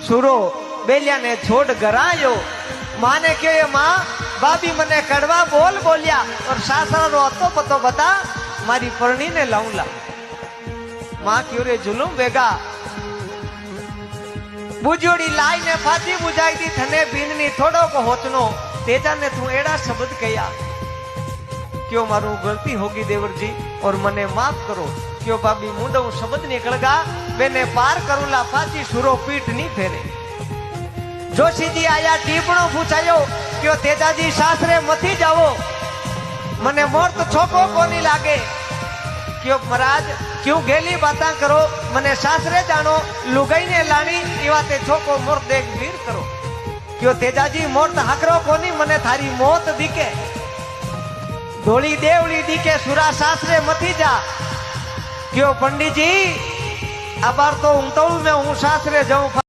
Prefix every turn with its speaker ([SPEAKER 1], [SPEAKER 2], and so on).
[SPEAKER 1] સુરો બેલિયા ને છોડ ગરાયો माने क्यों ये माँ भाभी मने कड़वा बोल बोलिया और सासरा रो अतो पतो बता मारी परणी ने लाऊंला। माँ क्यों रे जुलूम वेगा बुझोड़ी लाई ने फाती बुझाई दी थने बीननी थोड़ो को होचनो तेजा ने तू एड़ा शब्द कया क्यों मारू गलती होगी देवर जी और मने माफ करो क्यों भाभी मुंडो शब्द निकलगा बेने पार करूला फाती सुरो पीठ नहीं फेरे। जोशी जी आया टीपणो पूछायो क्यों तेजाजी सासरे मथी जाओ मने मोर तो छोको कोनी लागे क्यों महाराज क्यों गेली बाता करो मने सासरे जानो लुगाई ने लाणी इवाते छोको मोर देख वीर करो क्यों तेजाजी मोर तो हकरो कोनी मने थारी मौत दिखे धोली देवली दिखे सुरा सासरे मथी जा क्यों पंडित जी अबार तो में हूँ सासरे जाऊं